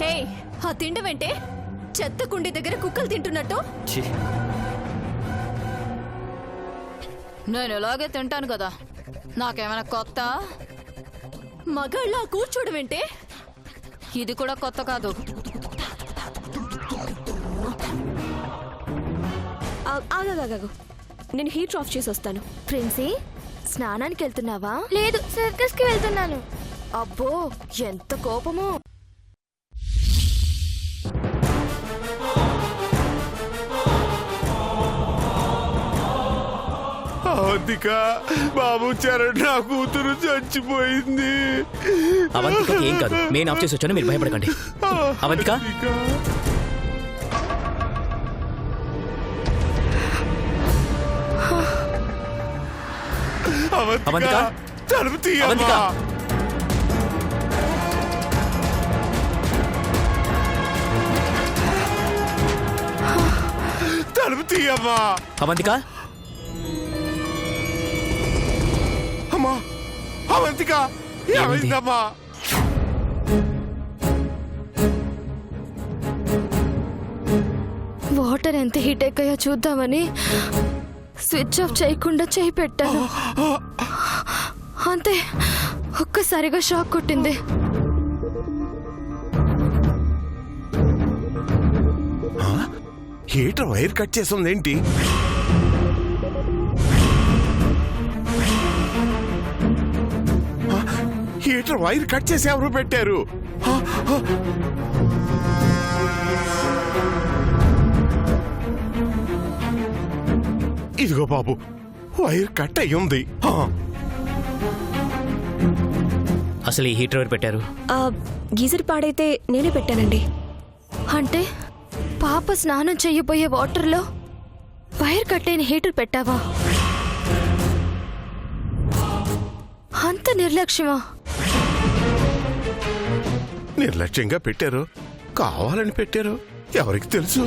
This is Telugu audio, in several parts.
హే, ఆ తిండవేంటే చెత్త కుండి దగ్గర కుక్కలు తింటున్నట్టు? నేను ఇలాగే తింటాను కదా, నాకేమైనా కొత్త? మగాళ్ళ కూర్చోడమేంటే? ఇది కూడా కొత్త కాదు. ఆగాగాగు, నేను హీటర్ ఆఫ్ చేసి వస్తాను. ప్రిన్సీ, స్నానానికి వెళ్తున్నావా? లేదు, సర్కస్ కి వెళ్తున్నాను. అబ్బో, ఎంత కోపమో! అవంతిక, బాబు చరణ్, నా కూతురు చచ్చిపోయింది. అవంతిక ఏం కాదు, నేను ఆఫ్ చేసి వచ్చాను, మీరు భయపడకండి. అవంతిక, అవంతిక, తలుపు తీయమ్మా. తలుపు తీయమ్మా. అవంతిక, అమ్మా, అవంతిక, ఏమైందమ్మా? వాటర్ ఎంత హీట్ ఎక్కాయో చూద్దామని స్విచ్ ఆఫ్ చేయకుండా చేయి పెట్టాను. అంతే, ఒక్కసారిగా షాక్ కొట్టింది. హీటర్ వైర్ కట్ చేసింది ఏంటి? హీటర్ వైర్ కట్ చేసి ఎవరు పెట్టారు? ఇదిగో బాబు, వైర్ కట్ అయ్యి ఉంది. అసలు ఈ హీటర్ ఎవరు పెట్టారు? గీజర్ పాడైతే నేనే పెట్టానండి. అంటే పాప స్నానం చెయ్యబోయే వాటర్లో వైర్ కట్టైన హీటర్ పెట్టావా? అంత నిర్లక్ష్యమా? నిర్లక్ష్యంగా పెట్టారు, కావాలని పెట్టారు, ఎవరికి తెలుసు?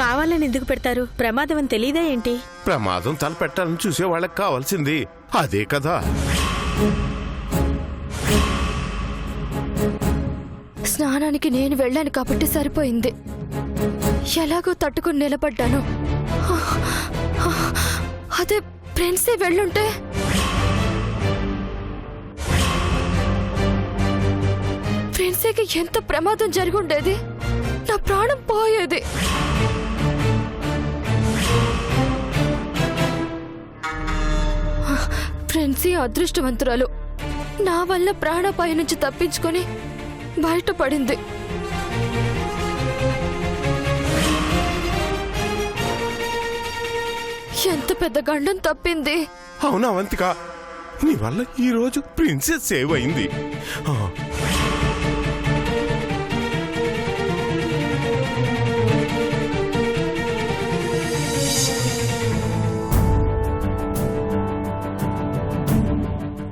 కావాలని ఎందుకు పెడతారు? ప్రమాదం అని తెలీదా ఏంటి? ప్రమాదం తలపెట్టాలని చూసే వాళ్ళకి కావాల్సింది అదే కదా. స్నానానికి నేను వెళ్ళాను కాబట్టి సరిపోయింది. ఎలాగో తట్టుకుని నిలబడ్డాను. అదే ఫ్రెండ్సే వెళ్ళుంటే ఫ్రెండ్సేకి ఎంత ప్రమాదం జరిగి ఉండేది, నా ప్రాణం పోయేది. ఫ్రెండ్సీ అదృష్టవంతురాలు, నా వల్ల ప్రాణాపాయ నుంచి తప్పించుకొని బయటపడింది. ఎంత పెద్ద గండం తప్పింది. అవునా అవంతిక, నీ వల్ల ఈ రోజు ప్రిన్సెస్ సేవ్ అయింది.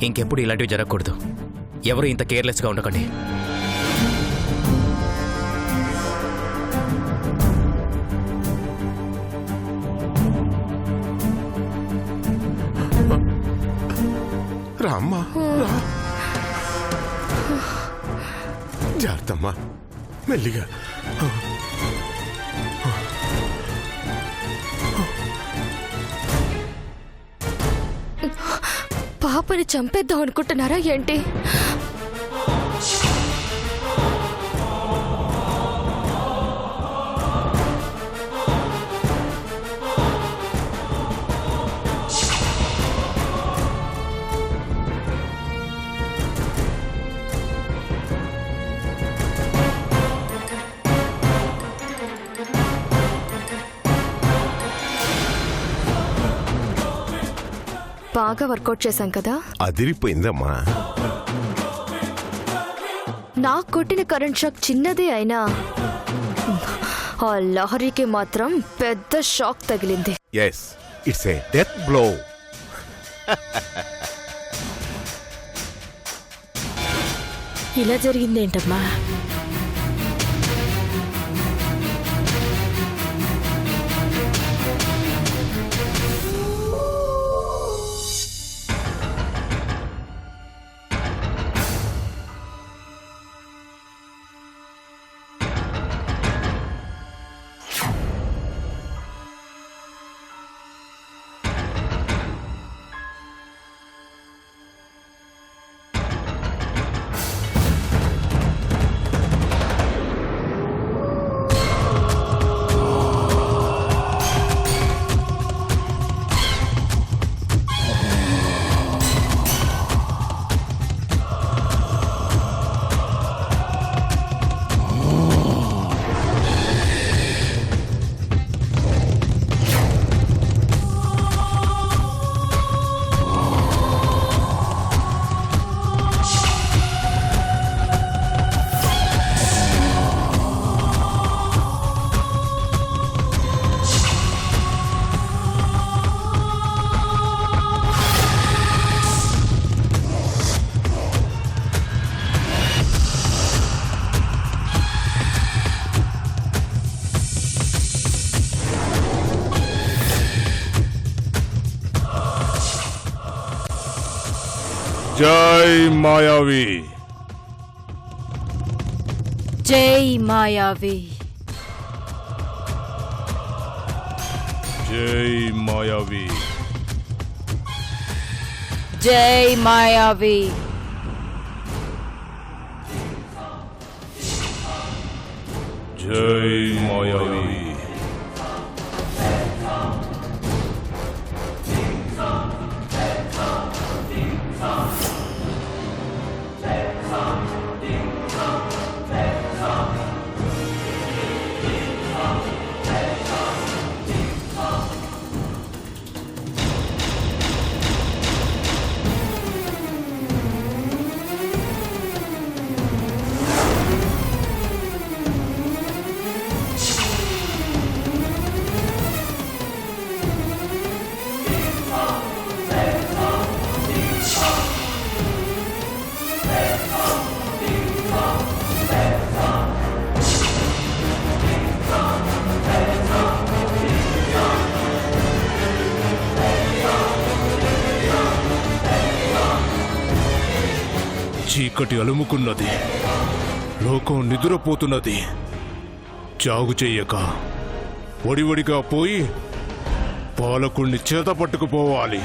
ఇంకెప్పుడు ఇలాంటివి జరగకూడదు. ఎవరు ఇంత కేర్లెస్గా ఉండకండి. రామ్మా, రా. జాగ్రత్తమ్మా, మెల్లిగా. పాపని చంపేద్దాం అనుకుంటున్నారా ఏంటి? బాగా వర్కౌట్ చేశాం కదా. అదిరిపోయిందమ్మా. నాకు కొట్టిన కరెంట్ షాక్ చిన్నదే అయినా ఆ లహరికి మాత్రం పెద్ద షాక్ తగిలింది. Yes, it's a death blow. ఇలా జరిగిందేంటమ్మా? జై మాయావి. జై మాయావి. జై మాయావి. జై మాయావి. జై మాయావి. చీకటి అలుముకున్నది, లోకం నిద్రపోతున్నది. జాగు చెయ్యక ఒడివడిగా పోయి పాలకుణ్ణి చేత పట్టుకుపోవాలి.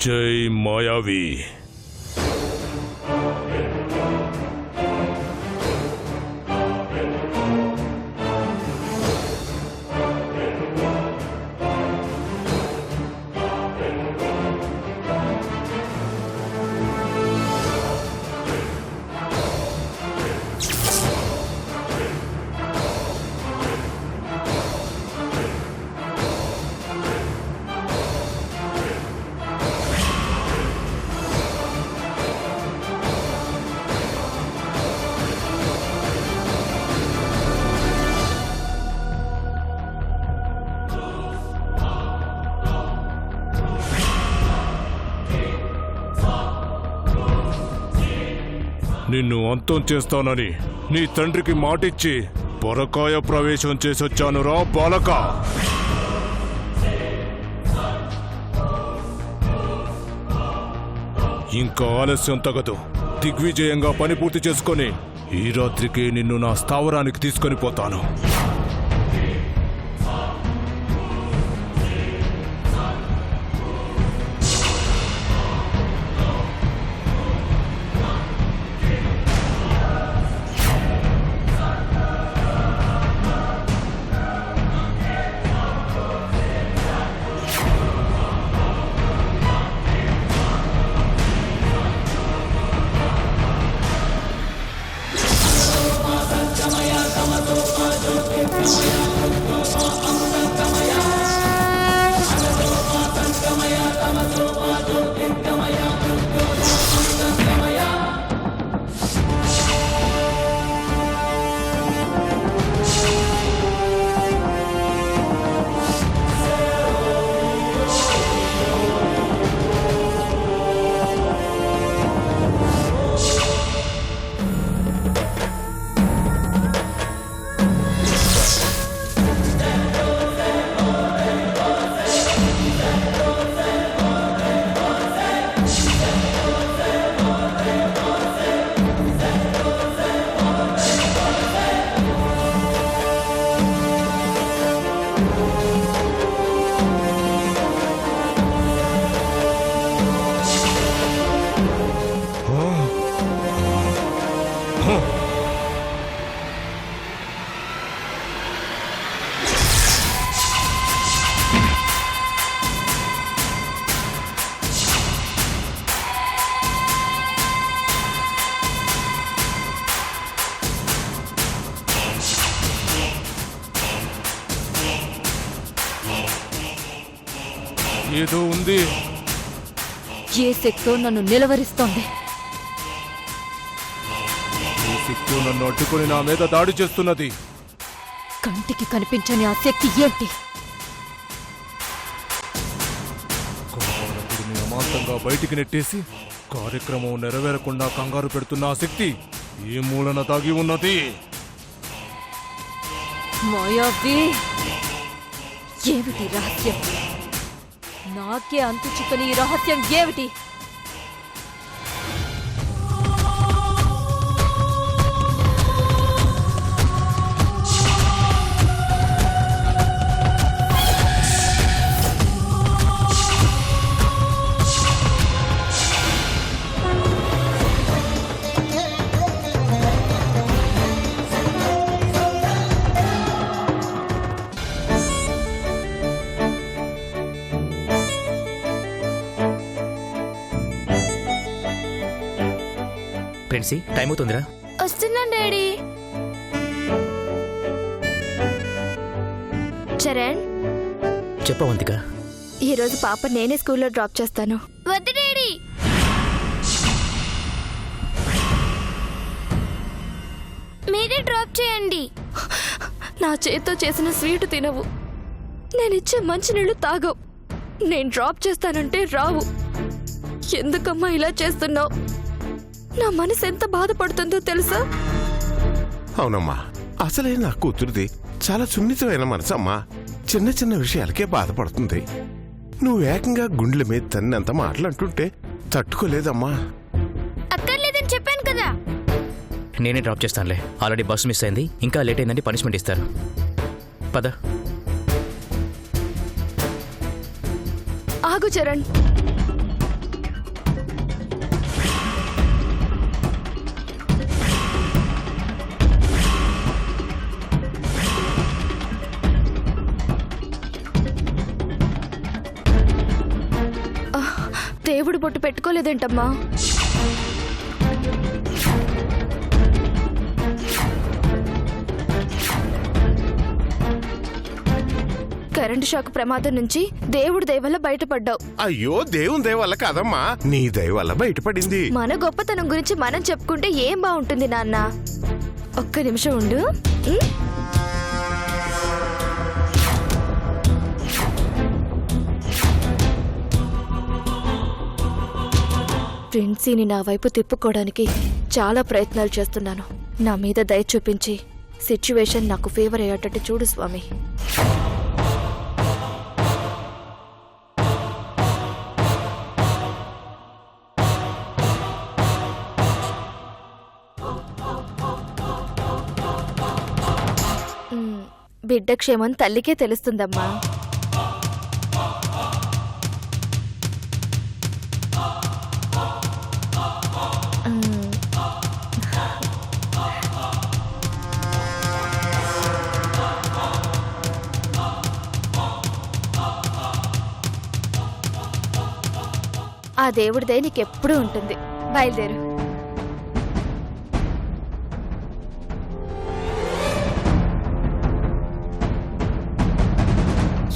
జై మాయావి. నిన్ను అంతం చేస్తానని నీ తండ్రికి మాటిచ్చి పొరకాయ ప్రవేశం చేసొచ్చానురా బాలక. ఇంకా ఆలస్యం తగదు. దిగ్విజయంగా పని పూర్తి చేసుకొని ఈ రాత్రికి నిన్ను నా స్థావరానికి తీసుకొని పోతాను. ఏదో ఉంది. ఏ శక్తో నన్ను నిలవరిస్తోంది. ఈ శక్తి నన్ను అడ్డుకొని నా మీద దాడి చేస్తున్నది. కంటికి కనిపించని ఆ శక్తి ఏంటి? కారకుడిని అమాంతంగా బయటికి నెట్టేసి కార్యక్రమం నెరవేరకుండా కంగారు పెడుతున్న ఆ శక్తి ఏ మూలన దాగి ఉన్నది? మాయావి, ఏమిటి రహస్యం? నాకే అంతు చిక్కని ఈ రహస్యం ఏమిటి? ప్రిన్సీ, టైం అవుతుందిరా. వస్తున్నాను డాడీ. చరణ్, చెప్పవంతిక. ఈరోజు పాప నేనే స్కూల్లో డ్రాప్ చేస్తాను. వద్దు డాడీ. మీరే డ్రాప్ చేయండి. నా చేత్తో చేసిన స్వీట్ తినవు, నేనిచ్చే మంచినీళ్ళు తాగవు. నేను డ్రాప్ చేస్తానంటే రావు. ఎందుకమ్మా ఇలా చేస్తున్నావు? నా మనసు ఎంత బాధపడుతుందో తెలుసా? అవునమ్మా, అసలే నా కూతురిది చాలా సున్నితమైన మనసమ్మా. చిన్న చిన్న విషయాలకే బాధపడుతుంది. నువ్వు ఏకంగా గుండెల మీద తన్నంత మాటలంటుంటే తట్టుకోలేదమ్మా. అక్కర్లేదని చెప్పాను కదా. నేనే డ్రాప్ చేస్తానులే. ఆల్రెడీ బస్సు మిస్ అయింది. ఇంకా లేట్ అయిందంటే పనిష్మెంట్ ఇస్తారు. పద. ఆగు చరణ్. దేవుడు బొట్టు పెట్టుకోలేదేంటమ్మా? కరెంటు షాక్ ప్రమాదం నుంచి దేవుడి దయ వల్ల బయటపడ్డావు. అయ్యో, దేవుని దయ వల్ల కాదమ్మా, నీ దయ వల్ల బయటపడింది. మన గొప్పతనం గురించి మనం చెప్పుకుంటే ఏం బాగుంటుంది నాన్న. ఒక్క నిమిషం ఉండు. ప్రిన్సీని నా వైపు తిప్పుకోవడానికి చాలా ప్రయత్నాలు చేస్తున్నాను. నా మీద దయ చూపించి సిచ్యువేషన్ నాకు ఫేవర్ అయ్యేటట్టు చూడు స్వామి. బిడ్డ క్షేమం తల్లికే తెలుస్తుందమ్మా. ఆ దేవుడిదే నీకెప్పుడూ ఉంటుంది. బయలుదేరు.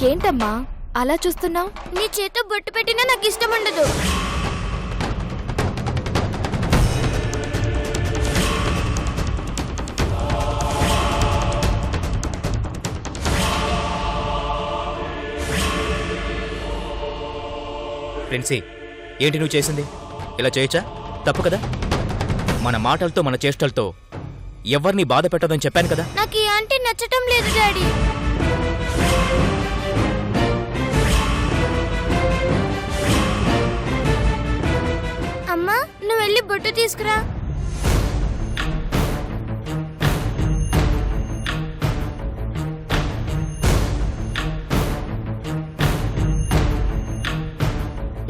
ఏంటమ్మా అలా చూస్తున్నావు? నీ చేత బొట్టు పెట్టినా నాకు ఇష్టం ఉండదు. ప్రిన్సీ, ఏంటి నువ్వు చేసింది? ఇలా చేయొచ్చా? తప్పు కదా. మన మాటలతో మన చేష్టలతో ఎవరిని బాధ పెట్టదని చెప్పాను కదా. నాకు ఈ ఆంటీ నచ్చటం లేదు డాడీ. అమ్మా, నువ్వు వెళ్ళి బొట్టు తీసుకురా.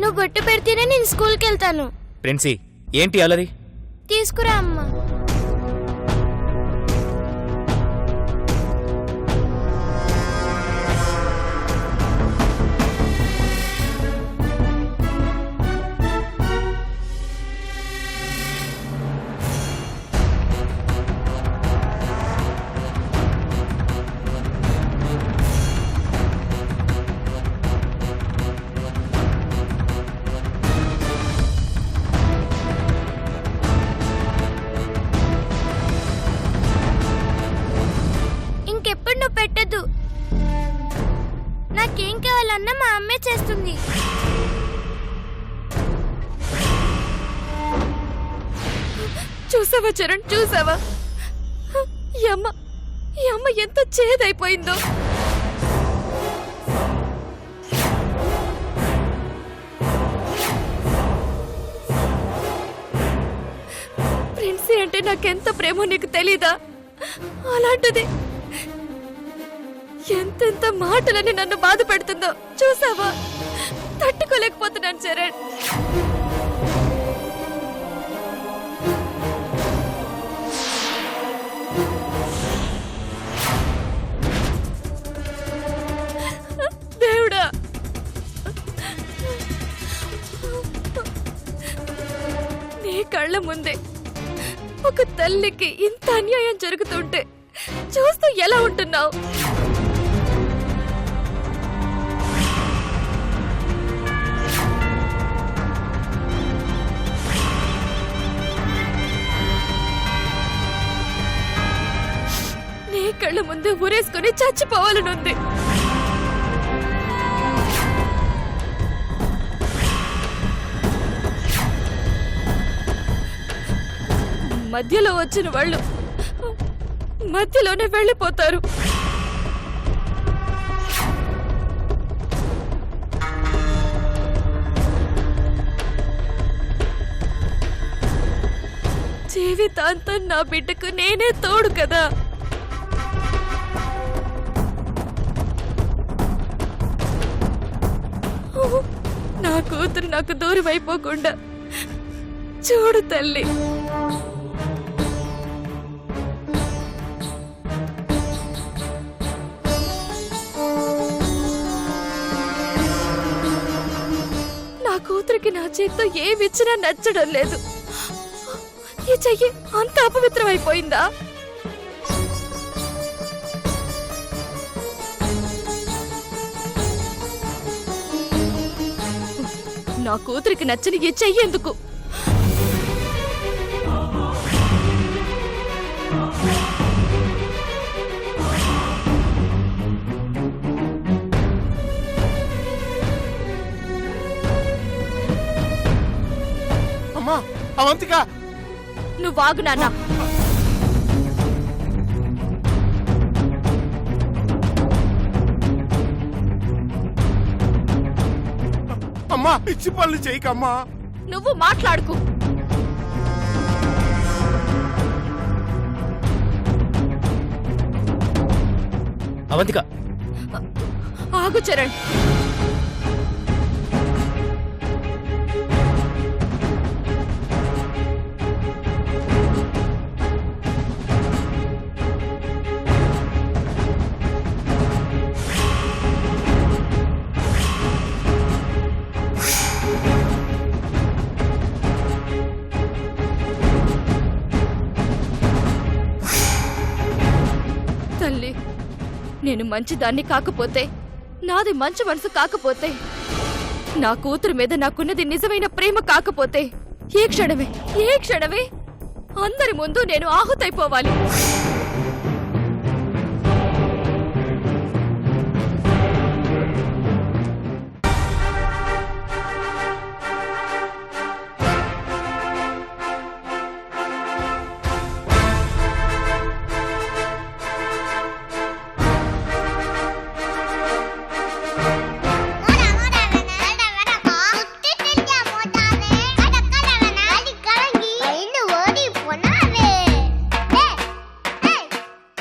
నువ్వు బొట్టు పెడితేనే నేను స్కూల్కి వెళ్తాను. ప్రిన్సీ, ఏంటి అలరి? తీసుకురా అమ్మా. చేయాలన్నా మా అమ్మే చేస్తుంది. చూసావా చరణ్, చూసావా? ఈ అమ్మ ఎంత చేదైపోయిందో. ప్రిన్సీ అంటే నాకెంత ప్రేమో నీకు తెలీదా? అలాంటిది ఎంతెంత మాటలని నన్ను బాధ పెడుతుందో చూసావా? తట్టుకోలేకపోతున్నాను చరణ్. దేవుడా, నీ కళ్ళ ముందే ఒక తల్లికి ఇంత అన్యాయం జరుగుతుంటే చూస్తూ ఎలా ఉంటున్నావు? నీ కళ్ళ ముందే ఊరేసుకొని చచ్చిపోవాలనుంది. మధ్యలో వచ్చిన వాళ్ళు మధ్యలోనే వెళ్ళిపోతారు. జీవితాంతం నా బిడ్డకు నేనే తోడు కదా. నా కూతురు నాకు దూరం అయిపోకుండా చూడు తల్లి. నా కూతురికి నా చేతితో ఏమిచ్చినా నచ్చడం లేదు. ఈ చెయ్యి అంత అపవిత్రమైపోయిందా? నా కూతురికి నచ్చని ఈ చెయ్యి ఎందుకు? అమ్మా అవంతిక, నువ్వు ఆగు నాన్న. అమ్మా పిచ్చి పనులు చేయకమ్మా. నువ్వు మాట్లాడుకు. అవంతిక, ఆగు చరణ్. తల్లి, నేను మంచిదాన్ని కాకపోతే, నాది మంచి మనసు కాకపోతే, నా కూతురు మీద నాకున్నది నిజమైన ప్రేమ కాకపోతే, ఏ క్షణమే అందరి ముందు నేను ఆహుతైపోవాలి.